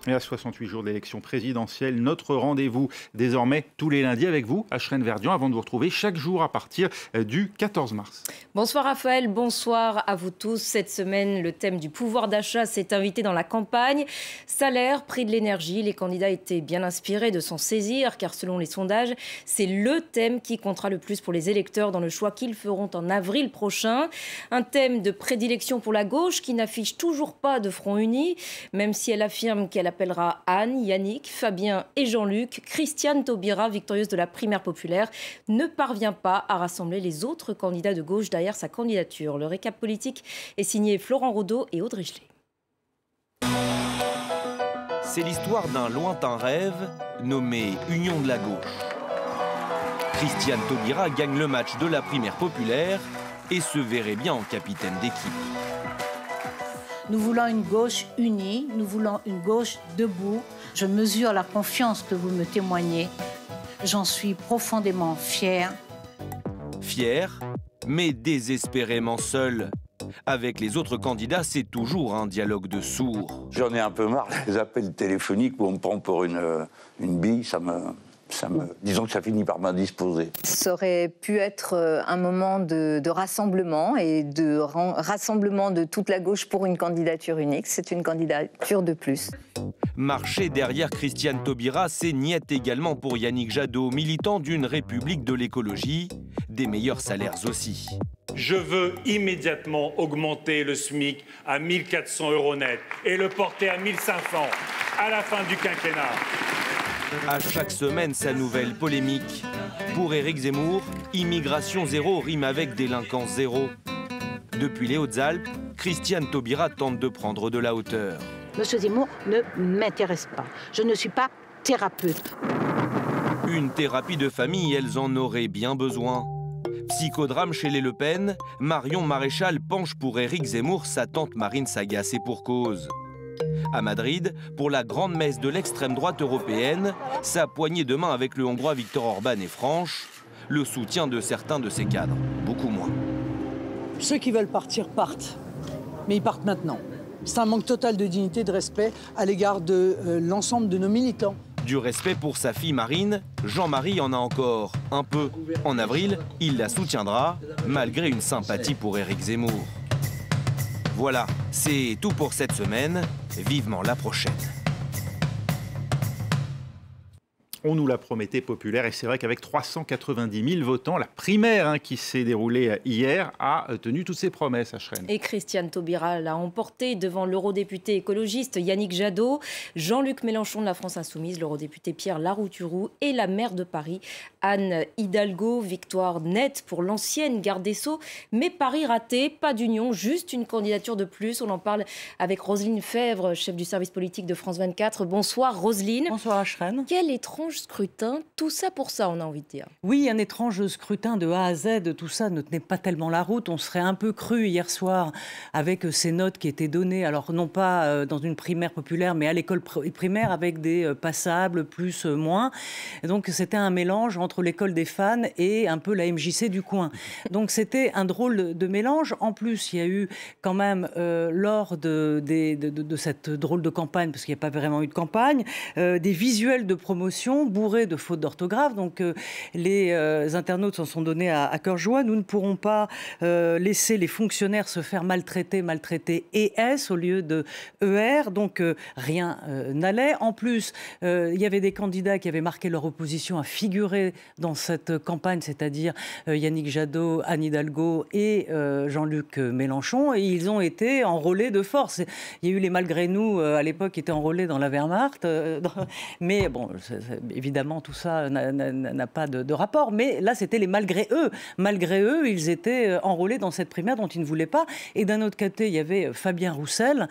Et à 68 jours d'élection présidentielle, notre rendez-vous désormais tous les lundis avec vous, Ashrène Verdian, avant de vous retrouver chaque jour à partir du 14 mars. Bonsoir Raphaël, bonsoir à vous tous. Cette semaine, le thème du pouvoir d'achat s'est invité dans la campagne. Salaire, prix de l'énergie, les candidats étaient bien inspirés de s'en saisir, car selon les sondages, c'est le thème qui comptera le plus pour les électeurs dans le choix qu'ils feront en avril prochain. Un thème de prédilection pour la gauche qui n'affiche toujours pas de front uni, même si elle affirme qu'elle appellera Anne, Yannick, Fabien et Jean-Luc. Christiane Taubira, victorieuse de la primaire populaire, ne parvient pas à rassembler les autres candidats de gauche derrière sa candidature. Le récap politique est signé Florent Rodeau et Audrey Gelé. C'est l'histoire d'un lointain rêve nommé Union de la gauche. Christiane Taubira gagne le match de la primaire populaire et se verrait bien en capitaine d'équipe. Nous voulons une gauche unie, nous voulons une gauche debout. Je mesure la confiance que vous me témoignez. J'en suis profondément fière. Fière, mais désespérément seule. Avec les autres candidats, c'est toujours un dialogue de sourds. J'en ai un peu marre des appels téléphoniques où on me prend pour une bille, disons que ça finit par m'indisposer. Ça aurait pu être un moment de rassemblement et de rassemblement de toute la gauche pour une candidature unique. C'est une candidature de plus. Marcher derrière Christiane Taubira, c'est niette également pour Yannick Jadot, militant d'une république de l'écologie, des meilleurs salaires aussi. Je veux immédiatement augmenter le SMIC à 1 400 € net et le porter à 1 500 à la fin du quinquennat. À chaque semaine, sa nouvelle polémique. Pour Éric Zemmour, immigration zéro rime avec délinquance zéro. Depuis les Hautes-Alpes, Christiane Taubira tente de prendre de la hauteur. Monsieur Zemmour ne m'intéresse pas. Je ne suis pas thérapeute. Une thérapie de famille, elles en auraient bien besoin. Psychodrame chez les Le Pen, Marion Maréchal penche pour Éric Zemmour, sa tante Marine s'agace et pour cause. À Madrid, pour la grande messe de l'extrême droite européenne, sa poignée de main avec le Hongrois Viktor Orban est franche, le soutien de certains de ses cadres, beaucoup moins. Ceux qui veulent partir partent, mais ils partent maintenant. C'est un manque total de dignité et de respect à l'égard de l'ensemble de nos militants. Du respect pour sa fille Marine, Jean-Marie en a encore un peu. En avril, il la soutiendra, malgré une sympathie pour Éric Zemmour. Voilà, c'est tout pour cette semaine. Vivement la prochaine. On nous l'a promettait populaire et c'est vrai qu'avec 390 000 votants, la primaire qui s'est déroulée hier a tenu toutes ses promesses, Ashrène. Et Christiane Taubira l'a emporté devant l'eurodéputé écologiste Yannick Jadot, Jean-Luc Mélenchon de la France Insoumise, l'eurodéputé Pierre Larouturou et la maire de Paris, Anne Hidalgo. Victoire nette pour l'ancienne garde des Sceaux, mais Paris raté, pas d'union, juste une candidature de plus. On en parle avec Roselyne Fèvre, chef du service politique de France 24. Bonsoir Roselyne. Bonsoir Ashrène. Quel étrange scrutin, tout ça pour ça, on a envie de dire. Oui, un étrange scrutin de A à Z, tout ça ne tenait pas tellement la route. On serait un peu cru hier soir avec ces notes qui étaient données, alors non pas dans une primaire populaire, mais à l'école primaire avec des passables, plus, moins. Et donc c'était un mélange entre l'école des fans et un peu la MJC du coin. Donc c'était un drôle de mélange. En plus, il y a eu quand même, lors de cette drôle de campagne, parce qu'il n'y a pas vraiment eu de campagne, des visuels de promotion bourrés de fautes d'orthographe. Donc les internautes s'en sont donnés à cœur joie. Nous ne pourrons pas laisser les fonctionnaires se faire maltraiter ES au lieu de ER. Donc rien n'allait. En plus, il y avait des candidats qui avaient marqué leur opposition à figurer dans cette campagne, c'est-à-dire Yannick Jadot, Anne Hidalgo et Jean-Luc Mélenchon. Et ils ont été enrôlés de force. Il y a eu les malgré nous, à l'époque, qui étaient enrôlés dans la Wehrmacht. Mais bon, évidemment, tout ça n'a pas de rapport. Mais là, c'était les malgré eux. Malgré eux, ils étaient enrôlés dans cette primaire dont ils ne voulaient pas. Et d'un autre côté, il y avait Fabien Roussel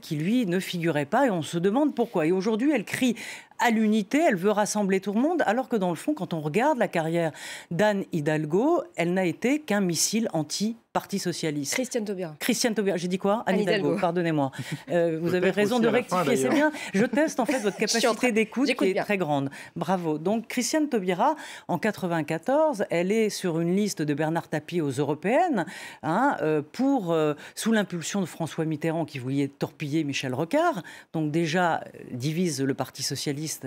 qui, lui, ne figurait pas. Et on se demande pourquoi. Et aujourd'hui, elle crie à l'unité, elle veut rassembler tout le monde, alors que dans le fond, quand on regarde la carrière d'Anne Hidalgo, elle n'a été qu'un missile anti-Parti socialiste. Christiane Taubira, j'ai dit quoi? Anne Hidalgo, pardonnez-moi. Vous avez raison de rectifier, c'est bien. Je teste en fait votre capacité d'écoute qui est très grande. Bravo. Donc Christiane Taubira, en 1994, elle est sur une liste de Bernard Tapie aux Européennes, sous l'impulsion de François Mitterrand qui voulait torpiller Michel Rocard. Donc déjà, divise le Parti socialiste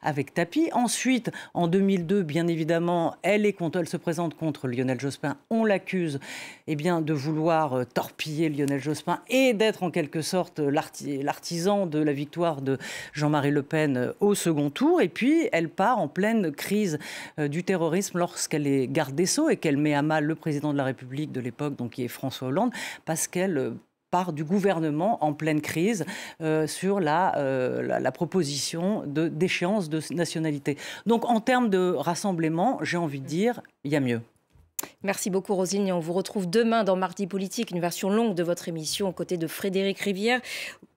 avec Tapie. Ensuite, en 2002, bien évidemment, elle se présente contre Lionel Jospin. On l'accuse de vouloir torpiller Lionel Jospin et d'être en quelque sorte l'artisan de la victoire de Jean-Marie Le Pen au second tour. Et puis, elle part en pleine crise du terrorisme lorsqu'elle est garde des Sceaux et qu'elle met à mal le président de la République de l'époque, donc qui est François Hollande, parce qu'elle part du gouvernement en pleine crise sur la proposition d'échéance de nationalité. Donc, en termes de rassemblement, j'ai envie de dire, il y a mieux. Merci beaucoup Roselyne et on vous retrouve demain dans Mardi Politique, une version longue de votre émission aux côtés de Frédéric Rivière.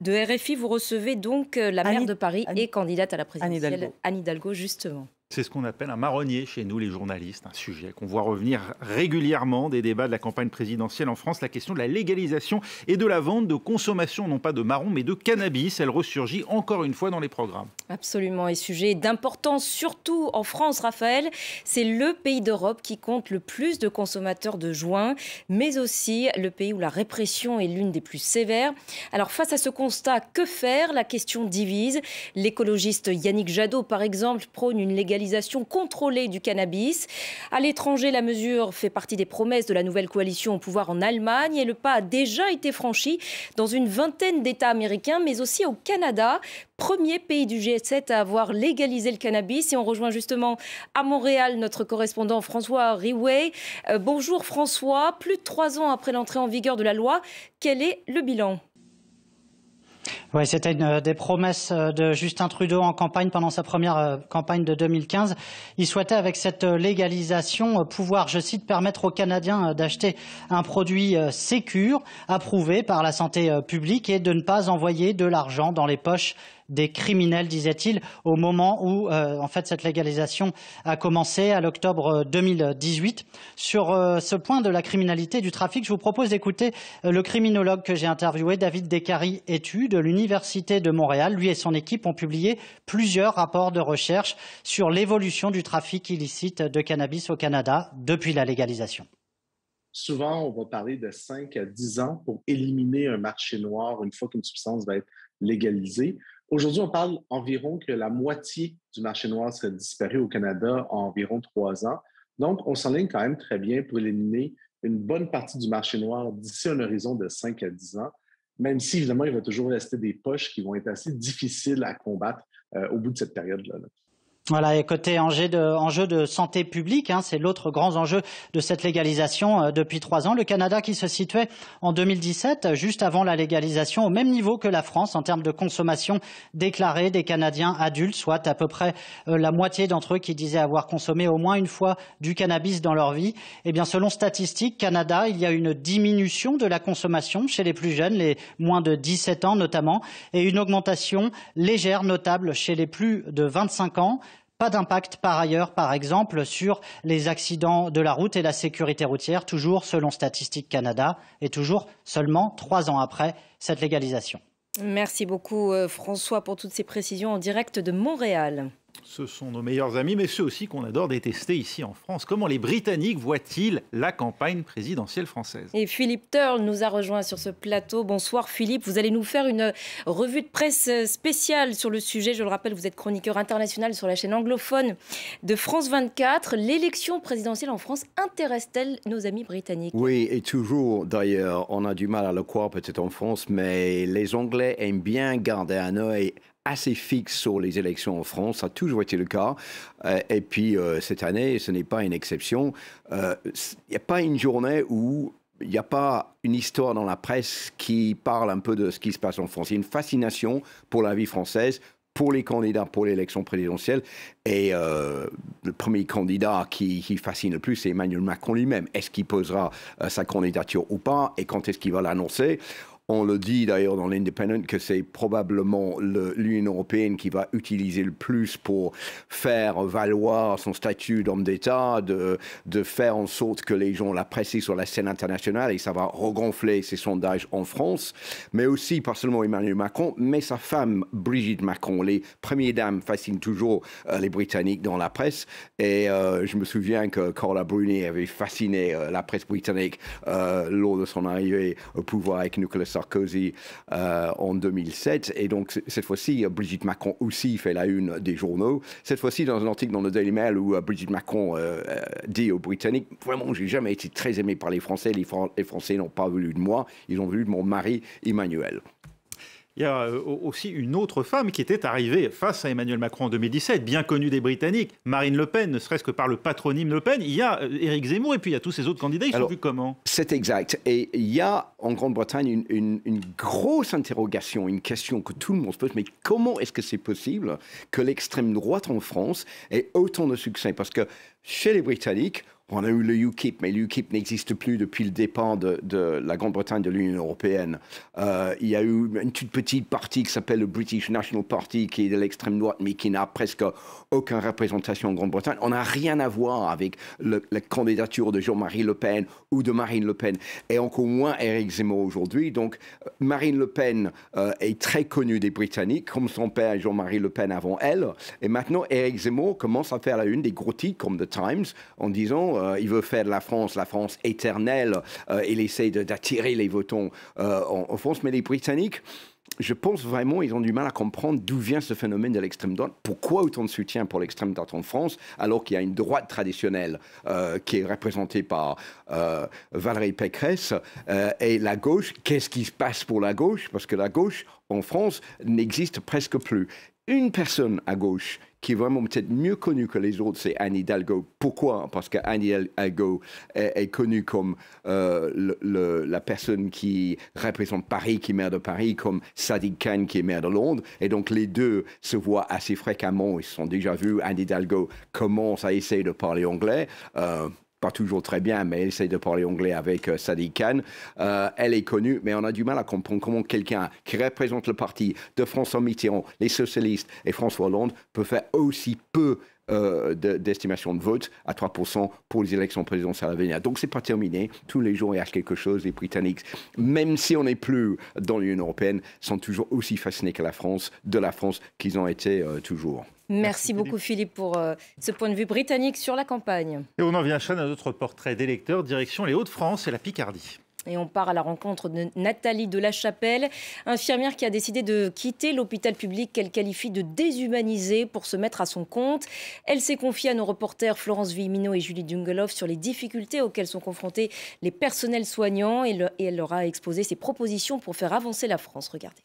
De RFI, vous recevez donc la maire de Paris et candidate à la présidentielle, Anne Hidalgo, justement. C'est ce qu'on appelle un marronnier chez nous, les journalistes, un sujet qu'on voit revenir régulièrement des débats de la campagne présidentielle en France, la question de la légalisation et de la vente de consommation, non pas de marron, mais de cannabis. Elle ressurgit encore une fois dans les programmes. Absolument, et sujet d'importance, surtout en France, Raphaël. C'est le pays d'Europe qui compte le plus de consommateurs de joints, mais aussi le pays où la répression est l'une des plus sévères. Alors face à ce constat, que faire? La question divise. L'écologiste Yannick Jadot, par exemple, prône une légalisation contrôlée du cannabis. À l'étranger, la mesure fait partie des promesses de la nouvelle coalition au pouvoir en Allemagne et le pas a déjà été franchi dans une vingtaine d'États américains, mais aussi au Canada, premier pays du G7 à avoir légalisé le cannabis. Et on rejoint justement à Montréal notre correspondant François Riouet. Bonjour François, plus de 3 ans après l'entrée en vigueur de la loi, quel est le bilan ? Oui, c'était une des promesses de Justin Trudeau en campagne pendant sa première campagne de 2015. Il souhaitait avec cette légalisation pouvoir, je cite, permettre aux Canadiens d'acheter un produit sécure, approuvé par la santé publique et de ne pas envoyer de l'argent dans les poches des criminels, disait-il, au moment où en fait cette légalisation a commencé à l'octobre 2018. Sur ce point de la criminalité du trafic, je vous propose d'écouter le criminologue que j'ai interviewé, David Descaries-Étu, de l'Université de Montréal. Lui et son équipe ont publié plusieurs rapports de recherche sur l'évolution du trafic illicite de cannabis au Canada depuis la légalisation. Souvent, on va parler de 5 à 10 ans pour éliminer un marché noir une fois qu'une substance va être légalisée. Aujourd'hui, on parle environ que la moitié du marché noir serait disparu au Canada en environ 3 ans. Donc, on s'enligne quand même très bien pour éliminer une bonne partie du marché noir d'ici un horizon de 5 à 10 ans, même si, évidemment, il va toujours rester des poches qui vont être assez difficiles à combattre au bout de cette période-là. Voilà, et côté enjeu de santé publique, c'est l'autre grand enjeu de cette légalisation depuis 3 ans. Le Canada qui se situait en 2017, juste avant la légalisation, au même niveau que la France en termes de consommation déclarée des Canadiens adultes, soit à peu près la moitié d'entre eux qui disaient avoir consommé au moins une fois du cannabis dans leur vie. Eh bien, selon Statistique Canada, il y a une diminution de la consommation chez les plus jeunes, les moins de 17 ans notamment, et une augmentation légère, notable chez les plus de 25 ans. Pas d'impact par ailleurs, par exemple, sur les accidents de la route et la sécurité routière, toujours selon Statistique Canada, et toujours seulement 3 ans après cette légalisation. Merci beaucoup François pour toutes ces précisions en direct de Montréal. Ce sont nos meilleurs amis, mais ceux aussi qu'on adore détester ici en France. Comment les Britanniques voient-ils la campagne présidentielle française? Et Philippe Turle nous a rejoint sur ce plateau. Bonsoir Philippe, vous allez nous faire une revue de presse spéciale sur le sujet. Je le rappelle, vous êtes chroniqueur international sur la chaîne anglophone de France 24. L'élection présidentielle en France intéresse-t-elle nos amis britanniques? Oui, et toujours d'ailleurs, on a du mal à le croire peut-être en France, mais les Anglais aiment bien garder un œil assez fixe sur les élections en France, ça a toujours été le cas. Et puis cette année, ce n'est pas une exception. Il n'y a pas une journée où il n'y a pas une histoire dans la presse qui parle un peu de ce qui se passe en France. Il y a une fascination pour la vie française, pour les candidats pour l'élection présidentielle. Et le premier candidat qui fascine le plus, c'est Emmanuel Macron lui-même. Est-ce qu'il posera sa candidature ou pas? Et quand est-ce qu'il va l'annoncer? On le dit d'ailleurs dans l'Independent que c'est probablement l'Union européenne qui va utiliser le plus pour faire valoir son statut d'homme d'État, de faire en sorte que les gens l'apprécient sur la scène internationale, et ça va regonfler ses sondages en France, mais aussi pas seulement Emmanuel Macron, mais sa femme Brigitte Macron. Les premières dames fascinent toujours les Britanniques dans la presse, et je me souviens que Carla Bruni avait fasciné la presse britannique lors de son arrivée au pouvoir avec Nicolas Sarkozy en 2007. Et donc, cette fois-ci, Brigitte Macron aussi fait la une des journaux. Cette fois-ci, dans un article dans le Daily Mail où Brigitte Macron dit aux Britanniques, vraiment, j'ai jamais été très aimé par les Français. Les Français n'ont pas voulu de moi. Ils ont voulu de mon mari, Emmanuel. Il y a aussi une autre femme qui était arrivée face à Emmanuel Macron en 2017, bien connue des Britanniques, Marine Le Pen, ne serait-ce que par le patronyme Le Pen. Il y a Éric Zemmour et puis il y a tous ces autres candidats. Ils sont vus comment? C'est exact. Et il y a en Grande-Bretagne une grosse interrogation, une question que tout le monde se pose. Mais comment est-ce que c'est possible que l'extrême droite en France ait autant de succès? Parce que chez les Britanniques, on a eu le UKIP, mais le UKIP n'existe plus depuis le départ de la Grande-Bretagne de l'Union européenne. Il y a eu une toute petite partie qui s'appelle le British National Party, qui est de l'extrême droite, mais qui n'a presque aucune représentation en Grande-Bretagne. On n'a rien à voir avec la candidature de Jean-Marie Le Pen ou de Marine Le Pen, et encore moins Éric Zemmour aujourd'hui. Donc, Marine Le Pen est très connue des Britanniques, comme son père Jean-Marie Le Pen avant elle. Et maintenant, Éric Zemmour commence à faire la une des gros titres comme The Times, en disant il veut faire de la France éternelle. Il essaie d'attirer les votants en France. Mais les Britanniques, je pense vraiment, ils ont du mal à comprendre d'où vient ce phénomène de l'extrême droite. Pourquoi autant de soutien pour l'extrême droite en France, alors qu'il y a une droite traditionnelle qui est représentée par Valérie Pécresse et la gauche. Qu'est-ce qui se passe pour la gauche? Parce que la gauche, en France, n'existe presque plus. Une personne à gauche qui est vraiment peut-être mieux connue que les autres, c'est Anne Hidalgo. Pourquoi? Parce que Anne Hidalgo est connue comme la personne qui représente Paris, qui est maire de Paris, comme Sadiq Khan, qui est maire de Londres. Et donc, les deux se voient assez fréquemment. Ils se sont déjà vus. Anne Hidalgo commence à essayer de parler anglais. Pas toujours très bien, mais elle essaie de parler anglais avec Sadiq Khan. Elle est connue, mais on a du mal à comprendre comment quelqu'un qui représente le parti de François Mitterrand, les socialistes et François Hollande peut faire aussi peu d'estimation de vote à 3% pour les élections présidentielles à venir. Donc, c'est pas terminé. Tous les jours, il y a quelque chose. Les Britanniques, même si on n'est plus dans l'Union européenne, sont toujours aussi fascinés que de la France qu'ils ont été toujours. Merci beaucoup Philippe pour ce point de vue britannique sur la campagne. Et on en vient à notre portrait d'électeur, direction les Hauts-de-France et la Picardie. Et on part à la rencontre de Nathalie de la Chapelle, infirmière qui a décidé de quitter l'hôpital public qu'elle qualifie de déshumanisé pour se mettre à son compte. Elle s'est confiée à nos reporters Florence Vimino et Julie Dungeloff sur les difficultés auxquelles sont confrontés les personnels soignants et elle leur a exposé ses propositions pour faire avancer la France. Regardez.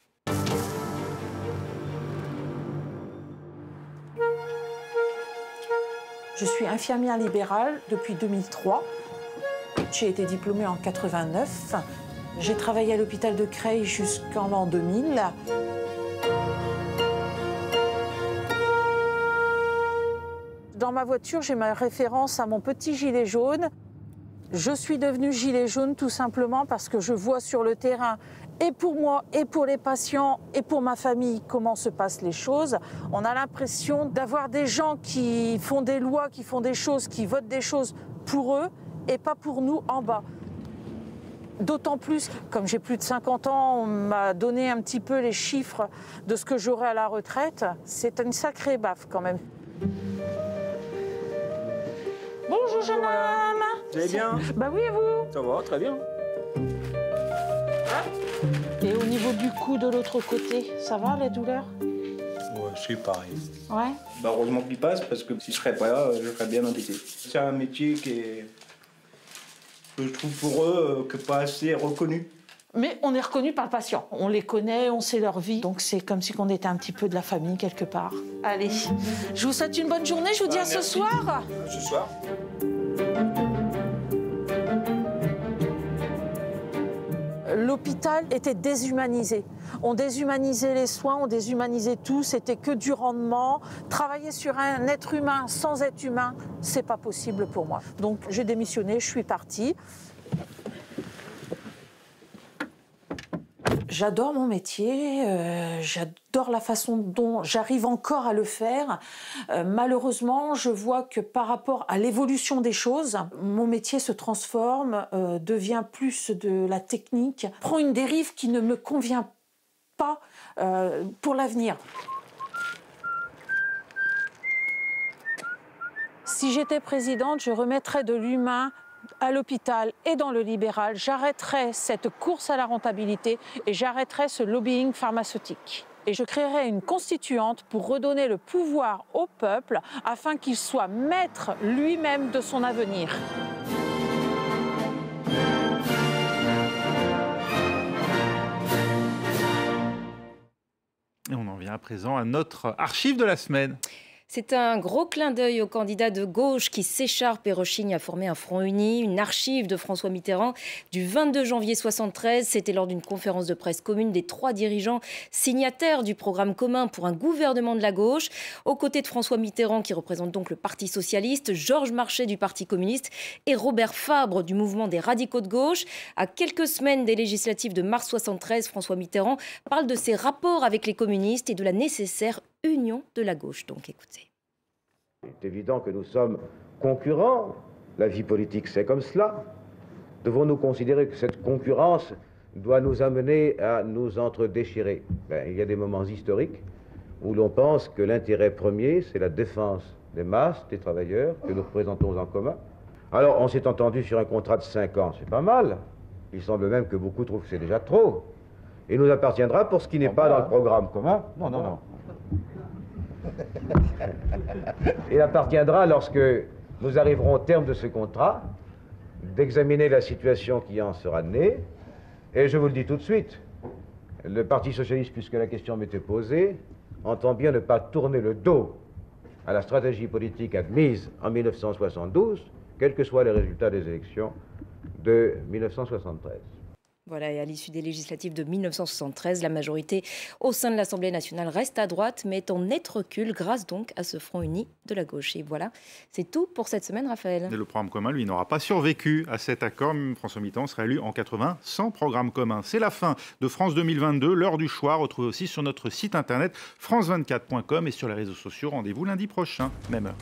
Je suis infirmière libérale depuis 2003. J'ai été diplômée en 89. J'ai travaillé à l'hôpital de Creil jusqu'en l'an 2000. Dans ma voiture, j'ai ma référence à mon petit gilet jaune. Je suis devenue gilet jaune tout simplement parce que je vois sur le terrain, et pour moi, et pour les patients, et pour ma famille, comment se passent les choses. On a l'impression d'avoir des gens qui font des lois, qui font des choses, qui votent des choses pour eux, et pas pour nous en bas. D'autant plus, comme j'ai plus de 50 ans, on m'a donné un petit peu les chiffres de ce que j'aurai à la retraite. C'est une sacrée baffe quand même. Bonjour jeune homme. Vous allez bien? Bah oui, et vous? Ça va, très bien. Et au niveau du cou de l'autre côté, ça va les douleurs? Ouais, c'est pareil. Ouais. Bah, heureusement qu'il passe, parce que si je serais pas là, je serais bien embêté. C'est un métier que je trouve pour eux que pas assez reconnu. Mais on est reconnu par le patient. On les connaît, on sait leur vie. Donc c'est comme si on était un petit peu de la famille quelque part. Allez, je vous souhaite une bonne journée. Je vous dis à ce soir. Ce soir. L'hôpital était déshumanisé. On déshumanisait les soins, on déshumanisait tout. C'était que du rendement. Travailler sur un être humain sans être humain, c'est pas possible pour moi. Donc j'ai démissionné, je suis partie. J'adore mon métier, j'adore la façon dont j'arrive encore à le faire. Malheureusement, je vois que par rapport à l'évolution des choses, mon métier se transforme, devient plus de la technique, prend une dérive qui ne me convient pas pour l'avenir. Si j'étais présidente, je remettrais de l'humain à l'hôpital et dans le libéral. J'arrêterais cette course à la rentabilité et j'arrêterais ce lobbying pharmaceutique. Et je créerais une constituante pour redonner le pouvoir au peuple afin qu'il soit maître lui-même de son avenir. Et on en vient à présent à notre archive de la semaine. C'est un gros clin d'œil aux candidats de gauche qui s'écharpent et rechignent à former un front uni. Une archive de François Mitterrand du 22 janvier 1973. C'était lors d'une conférence de presse commune des 3 dirigeants signataires du programme commun pour un gouvernement de la gauche. Aux côtés de François Mitterrand, qui représente donc le Parti socialiste, Georges Marchais du Parti communiste et Robert Fabre du mouvement des radicaux de gauche. À quelques semaines des législatives de mars 1973, François Mitterrand parle de ses rapports avec les communistes et de la nécessaire union de la gauche. Donc écoutez. C'est évident que nous sommes concurrents. La vie politique, c'est comme cela. Devons-nous considérer que cette concurrence doit nous amener à nous entre-déchirer? Il y a des moments historiques où l'on pense que l'intérêt premier, c'est la défense des masses, des travailleurs, que nous représentons en commun. Alors, on s'est entendu sur un contrat de 5 ans, c'est pas mal. Il semble même que beaucoup trouvent que c'est déjà trop. Il nous appartiendra, pour ce qui n'est pas dans le programme commun, non. Il appartiendra, lorsque nous arriverons au terme de ce contrat, d'examiner la situation qui en sera née. Et je vous le dis tout de suite, le Parti socialiste, puisque la question m'était posée, entend bien ne pas tourner le dos à la stratégie politique admise en 1972, quels que soient les résultats des élections de 1973. Voilà, et à l'issue des législatives de 1973, la majorité au sein de l'Assemblée nationale reste à droite, mais est en net recul grâce donc à ce front uni de la gauche. Et voilà, c'est tout pour cette semaine, Raphaël. Et le programme commun, lui, n'aura pas survécu à cet accord. François Mitterrand sera élu en 80 sans programme commun. C'est la fin de France 2022, l'heure du choix. Retrouvez aussi sur notre site internet france24.com et sur les réseaux sociaux. Rendez-vous lundi prochain, même heure.